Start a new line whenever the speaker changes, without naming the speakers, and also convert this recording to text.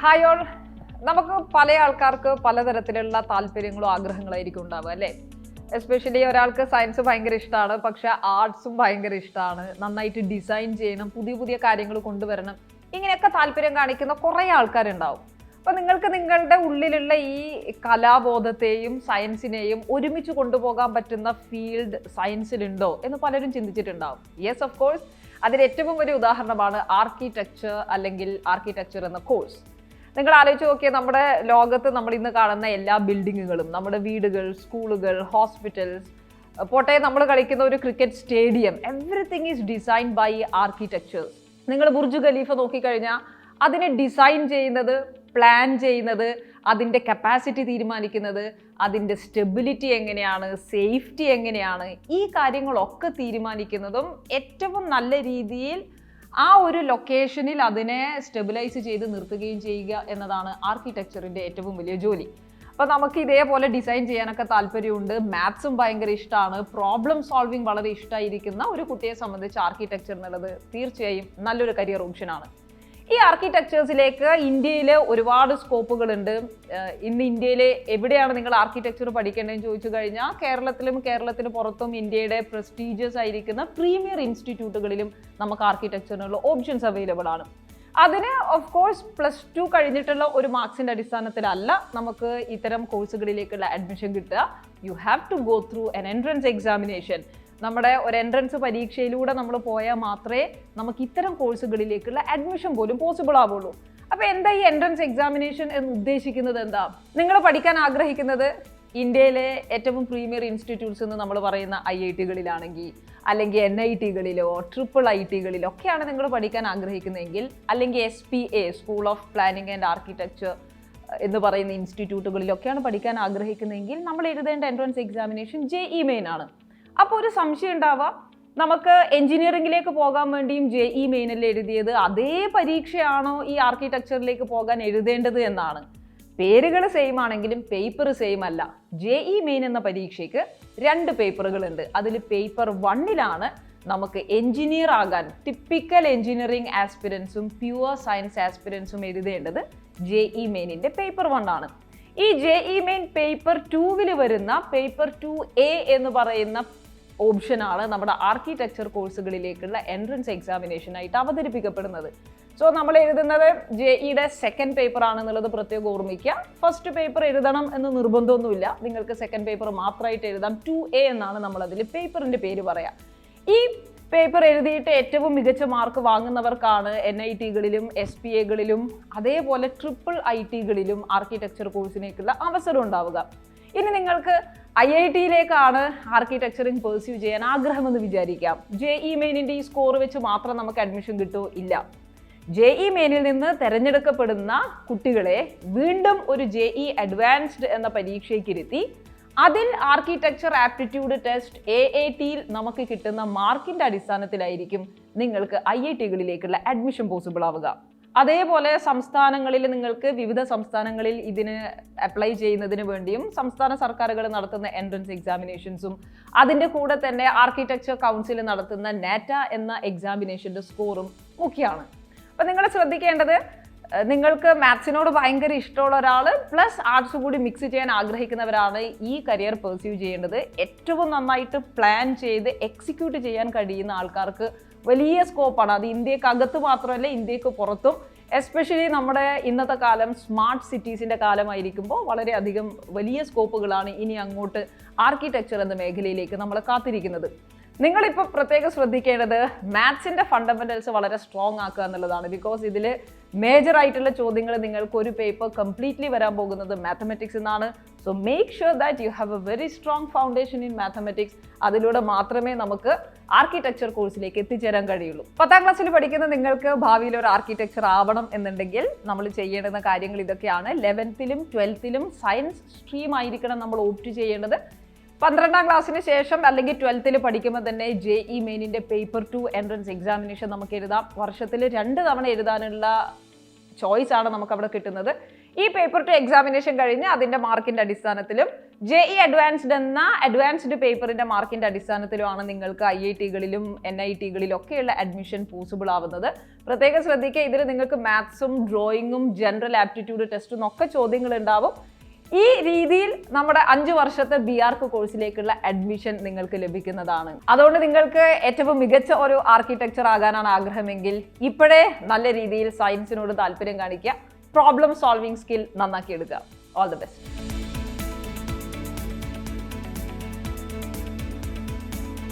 Hi all. നമുക്ക് പല ആൾക്കാർക്ക് പലതരത്തിലുള്ള താല്പര്യങ്ങളും ആഗ്രഹങ്ങളായിരിക്കും ഉണ്ടാവുക അല്ലേ? എസ്പെഷ്യലി ഒരാൾക്ക് സയൻസ് ഭയങ്കര ഇഷ്ടമാണ്, പക്ഷെ ആർട്സും ഭയങ്കര ഇഷ്ടമാണ്. നന്നായിട്ട് ഡിസൈൻ ചെയ്യണം, പുതിയ പുതിയ കാര്യങ്ങൾ കൊണ്ടുവരണം, ഇങ്ങനെയൊക്കെ താല്പര്യം കാണിക്കുന്ന കുറേ ആൾക്കാരുണ്ടാവും. അപ്പോൾ നിങ്ങൾക്ക് നിങ്ങളുടെ ഉള്ളിലുള്ള ഈ കലാബോധത്തെയും സയൻസിനെയും ഒരുമിച്ച് കൊണ്ടുപോകാൻ പറ്റുന്ന ഫീൽഡ് സയൻസിലുണ്ടോ എന്ന് പലരും ചിന്തിച്ചിട്ടുണ്ടാവും. Yes, of course. അതിന് ഏറ്റവും വലിയ ഉദാഹരണമാണ് ആർക്കിടെക്ചർ അല്ലെങ്കിൽ ആർക്കിടെക്ചർ എന്ന കോഴ്സ്. നിങ്ങൾ ആലോചിച്ച് നോക്കിയാൽ നമ്മുടെ ലോകത്ത് നമ്മൾ ഇന്ന് കാണുന്ന എല്ലാ ബിൽഡിങ്ങുകളും, നമ്മുടെ വീടുകൾ, സ്കൂളുകൾ, ഹോസ്പിറ്റൽസ്, പോട്ടെ നമ്മൾ കളിക്കുന്ന ഒരു cricket stadium, everything is design by architectures. നിങ്ങൾ ബുർജ് ഖലീഫ നോക്കിക്കഴിഞ്ഞാൽ അതിനെ ഡിസൈൻ ചെയ്യുന്നത്, പ്ലാൻ ചെയ്യുന്നത്, അതിൻ്റെ കപ്പാസിറ്റി തീരുമാനിക്കുന്നത്, അതിൻ്റെ സ്റ്റെബിലിറ്റി എങ്ങനെയാണ്, സേഫ്റ്റി എങ്ങനെയാണ്, ഈ കാര്യങ്ങളൊക്കെ തീരുമാനിക്കുന്നതും ഏറ്റവും നല്ല രീതിയിൽ ആ ഒരു ലൊക്കേഷനിൽ അതിനെ സ്റ്റെബിലൈസ് ചെയ്ത് നിർത്തുകയും ചെയ്യുക എന്നതാണ് ആർക്കിടെക്ചറിൻ്റെ ഏറ്റവും വലിയ ജോലി. അപ്പോൾ നമുക്ക് ഇതേപോലെ ഡിസൈൻ ചെയ്യാനൊക്കെ താല്പര്യമുണ്ട്, മാത്സും ഭയങ്കര ഇഷ്ടമാണ്, പ്രോബ്ലം സോൾവിങ് വളരെ ഇഷ്ടമായിരിക്കുന്ന ഒരു കുട്ടിയെ സംബന്ധിച്ച് ആർക്കിടെക്ചർ എന്നുള്ളത് തീർച്ചയായും നല്ലൊരു കരിയർ ഓപ്ഷനാണ്. ഈ ആർക്കിടെക്ചേഴ്സിലേക്ക് ഇന്ത്യയിൽ ഒരുപാട് സ്കോപ്പുകളുണ്ട്. ഇന്ന് ഇന്ത്യയിൽ എവിടെയാണ് നിങ്ങൾ ആർക്കിടെക്ചർ പഠിക്കേണ്ടതെന്ന് ചോദിച്ചു കഴിഞ്ഞാൽ കേരളത്തിന് പുറത്തും ഇന്ത്യയുടെ പ്രസ്റ്റീജിയസ് ആയിരിക്കുന്ന പ്രീമിയർ ഇൻസ്റ്റിറ്റ്യൂട്ടുകളിലും നമുക്ക് ആർക്കിടെക്ചറിനുള്ള ഓപ്ഷൻസ് അവൈലബിൾ ആണ്. അതിന് ഓഫ് കോഴ്സ് +2 കഴിഞ്ഞിട്ടുള്ള ഒരു മാർക്സിൻ്റെ അടിസ്ഥാനത്തിലല്ല നമുക്ക് ഇത്തരം കോഴ്സുകളിലേക്കുള്ള അഡ്മിഷൻ കിട്ടുക. You have to go through N entrance examination. നമ്മുടെ ഒരു എൻട്രൻസ് പരീക്ഷയിലൂടെ നമ്മൾ പോയാൽ മാത്രമേ നമുക്ക് ഇത്തരം കോഴ്സുകളിലേക്കുള്ള അഡ്മിഷൻ പോലും പോസിബിൾ ആവുള്ളൂ. അപ്പോൾ എന്താ ഈ എൻട്രൻസ് എക്സാമിനേഷൻ എന്ന് ഉദ്ദേശിക്കുന്നത്? എന്താ നിങ്ങൾ പഠിക്കാൻ ആഗ്രഹിക്കുന്നത്? ഇന്ത്യയിലെ ഏറ്റവും പ്രീമിയർ ഇൻസ്റ്റിറ്റ്യൂട്ട്സ് എന്ന് നമ്മൾ പറയുന്ന IIT-കളിലാണെങ്കിൽ, അല്ലെങ്കിൽ NIT-കളിലോ IIIT-കളിലോ ഒക്കെയാണ് നിങ്ങൾ പഠിക്കാൻ ആഗ്രഹിക്കുന്നതെങ്കിൽ, അല്ലെങ്കിൽ SPA school of planning and architecture എന്ന് പറയുന്ന ഇൻസ്റ്റിറ്റ്യൂട്ടുകളിലൊക്കെയാണ് പഠിക്കാൻ ആഗ്രഹിക്കുന്നതെങ്കിൽ നമ്മൾ എഴുതേണ്ട എൻട്രൻസ് എക്സാമിനേഷൻ JEE മെയിൻ ആണ്. അപ്പോൾ ഒരു സംശയം ഉണ്ടാവുക, നമുക്ക് എൻജിനീയറിംഗിലേക്ക് പോകാൻ വേണ്ടിയും JEE മെയിനിൽ എഴുതിയത് അതേ പരീക്ഷയാണോ ഈ ആർക്കിടെക്ചറിലേക്ക് പോകാൻ എഴുതേണ്ടത് എന്നാണ്. പേരുകൾ സെയിം ആണെങ്കിലും പേപ്പർ സെയിം അല്ല. JEE മെയിൻ എന്ന പരീക്ഷയ്ക്ക് 2 പേപ്പറുകളുണ്ട്. അതിൽ പേപ്പർ 1-ലാണ് നമുക്ക് എൻജിനീയർ ആകാൻ ടിപ്പിക്കൽ എൻജിനീയറിംഗ് ആസ്പിരൻസും പ്യുവർ സയൻസ് ആസ്പിരൻസും എഴുതേണ്ടത് JEE മെയിനിൻ്റെ പേപ്പർ 1 ആണ്. ഈ JEE മെയിൻ പേപ്പർ 2-ൽ വരുന്ന പേപ്പർ 2A എന്ന് പറയുന്ന ഓപ്ഷനാണ് നമ്മുടെ ആർക്കിടെക്ചർ കോഴ്സുകളിലേക്കുള്ള എൻട്രൻസ് എക്സാമിനേഷനായിട്ട് അവതരിപ്പിക്കപ്പെടുന്നത്. സോ നമ്മൾ എഴുതുന്നത് JEEയുടെ 2nd പേപ്പർ ആണെന്നുള്ളത് പ്രത്യേകം ഓർമ്മിക്കുക. ഫസ്റ്റ് പേപ്പർ എഴുതണം എന്ന് നിർബന്ധമൊന്നുമില്ല, നിങ്ങൾക്ക് 2nd പേപ്പർ മാത്രമായിട്ട് എഴുതാം. 2A എന്നാണ് നമ്മളതിൽ പേപ്പറിൻ്റെ പേര് പറയാം. ഈ പേപ്പർ എഴുതിയിട്ട് ഏറ്റവും മികച്ച മാർക്ക് വാങ്ങുന്നവർക്കാണ് NIT-കളിലും SPA-കളിലും അതേപോലെ IIIT-കളിലും ആർക്കിടെക്ചർ കോഴ്സിലേക്കുള്ള അവസരം ഉണ്ടാവുക. ഇനി നിങ്ങൾക്ക് IIT-യിലേക്കാണ് ആർക്കിടെക്ചറിങ് പെർസ്യൂ ചെയ്യാൻ ആഗ്രഹമെന്ന് വിചാരിക്കാം. JEE മെയിനിൻ്റെ ഈ സ്കോർ വെച്ച് മാത്രം നമുക്ക് അഡ്മിഷൻ കിട്ടുമോ? ഇല്ല. JEE മെയിനിൽ നിന്ന് തിരഞ്ഞെടുക്കപ്പെടുന്ന കുട്ടികളെ വീണ്ടും ഒരു JEE അഡ്വാൻസ്ഡ് എന്ന പരീക്ഷയ്ക്ക് ഇരുത്തി അതിൽ ആർക്കിടെക്ചർ ആപ്റ്റിറ്റ്യൂഡ് ടെസ്റ്റ് AAT-യിൽ നമുക്ക് കിട്ടുന്ന മാർക്കിൻ്റെ അടിസ്ഥാനത്തിലായിരിക്കും നിങ്ങൾക്ക് IIT-കളിലേക്കുള്ള അഡ്മിഷൻ പോസിബിൾ ആവുക. അതേപോലെ സംസ്ഥാനങ്ങളിൽ നിങ്ങൾക്ക് വിവിധ സംസ്ഥാനങ്ങളിൽ ഇതിന് അപ്ലൈ ചെയ്യുന്നതിന് വേണ്ടിയും സംസ്ഥാന സർക്കാരുകൾ നടത്തുന്ന എൻട്രൻസ് എക്സാമിനേഷൻസും അതിൻ്റെ കൂടെ തന്നെ ആർക്കിടെക്ചർ കൗൺസിൽ നടത്തുന്ന NATA എന്ന എക്സാമിനേഷൻ്റെ സ്കോറും മുഖ്യമാണ്. അപ്പോൾ നിങ്ങൾ ശ്രദ്ധിക്കേണ്ടത്, നിങ്ങൾക്ക് മാത്സിനോട് ഭയങ്കര ഇഷ്ടമുള്ള ഒരാൾ പ്ലസ് ആർട്സ് കൂടി മിക്സ് ചെയ്യാൻ ആഗ്രഹിക്കുന്നവരാണ് ഈ കരിയർ പെർസ്യൂ ചെയ്യേണ്ടത്. ഏറ്റവും നന്നായിട്ട് പ്ലാൻ ചെയ്ത് എക്സിക്യൂട്ട് ചെയ്യാൻ കഴിയുന്ന ആൾക്കാർക്ക് വലിയ സ്കോപ്പാണ്. അത് ഇന്ത്യക്കകത്ത് മാത്രമല്ല, ഇന്ത്യക്ക് പുറത്തും. എസ്പെഷ്യലി നമ്മുടെ ഇന്നത്തെ കാലം സ്മാർട്ട് സിറ്റീസിൻ്റെ കാലമായിരിക്കുമ്പോൾ വളരെയധികം വലിയ സ്കോപ്പുകളാണ് ഇനി അങ്ങോട്ട് ആർക്കിടെക്ചർ എന്ന മേഖലയിലേക്ക് നമ്മൾ കാത്തിരിക്കുന്നത്. നിങ്ങളിപ്പോൾ പ്രത്യേകം ശ്രദ്ധിക്കേണ്ടത് മാത്സിൻ്റെ ഫണ്ടമെൻ്റൽസ് വളരെ സ്ട്രോങ് ആക്കുക എന്നുള്ളതാണ്. ബിക്കോസ് ഇതിൽ മേജറായിട്ടുള്ള ചോദ്യങ്ങൾ നിങ്ങൾക്ക് ഒരു പേപ്പർ കംപ്ലീറ്റ്ലി വരാൻ പോകുന്നത് മാത്തമെറ്റിക്സ് എന്നാണ്. So make sure that you have A very strong foundation in mathematics. അതിലൂടെ മാത്രമേ നമുക്ക് ആർക്കിടെക്ചർ കോഴ്സിലേക്ക് എത്തിച്ചേരാൻ കഴിയുള്ളൂ. 10ാം ക്ലാസ്സിൽ പഠിക്കുന്ന നിങ്ങൾക്ക് ഭാവിയിൽ ഒരു ആർക്കിടെക്ചർ ആവണം എന്നുണ്ടെങ്കിൽ നമ്മൾ ചെയ്യേണ്ടുന്ന കാര്യങ്ങൾ ഇതൊക്കെയാണ്. 11th-ലും 12th-ലും സയൻസ് സ്ട്രീം ആയിരിക്കണം നമ്മൾ ഓപ്റ്റ് ചെയ്യേണ്ടത്. 12ാം ക്ലാസ്സിന് ശേഷം അല്ലെങ്കിൽ 12th-ൽ പഠിക്കുമ്പോൾ തന്നെ JEE മെയിനിൻ്റെ പേപ്പർ 2 എൻട്രൻസ് എക്സാമിനേഷൻ നമുക്ക് എഴുതാം. വർഷത്തിൽ 2 തവണ എഴുതാനുള്ള ചോയ്സ് ആണ് നമുക്ക് അവിടെ കിട്ടുന്നത്. ഈ പേപ്പർ ടു എക്സാമിനേഷൻ കഴിഞ്ഞ് അതിന്റെ മാർക്കിന്റെ അടിസ്ഥാനത്തിലും JEE അഡ്വാൻസ്ഡ് എന്ന അഡ്വാൻസ്ഡ് പേപ്പറിന്റെ മാർക്കിന്റെ അടിസ്ഥാനത്തിലുമാണ് നിങ്ങൾക്ക് IIT-കളിലും NIT-കളിലും ഒക്കെയുള്ള അഡ്മിഷൻ പോസിബിൾ ആവുന്നത്. പ്രത്യേകം ശ്രദ്ധിക്കുക, ഇതിൽ നിങ്ങൾക്ക് മാത്സും ഡ്രോയിങ്ങും ജനറൽ ആപ്റ്റിറ്റ്യൂഡ് ടെസ്റ്റും ഒക്കെ ചോദ്യങ്ങൾ ഉണ്ടാവും. ഈ രീതിയിൽ നമ്മുടെ 5 വർഷത്തെ BArch കോഴ്സിലേക്കുള്ള അഡ്മിഷൻ നിങ്ങൾക്ക് ലഭിക്കുന്നതാണ്. അതുകൊണ്ട് നിങ്ങൾക്ക് ഏറ്റവും മികച്ച ഒരു ആർക്കിടെക്ചർ ആകാനാണ് ആഗ്രഹമെങ്കിൽ ഇപ്പോഴേ നല്ല രീതിയിൽ സയൻസിനോട് താല്പര്യം കാണിക്കുക, പ്രോബ്ലം സോൾവിംഗ് സ്കിൽ നന്നാക്കി എടുക്കുക. All the best.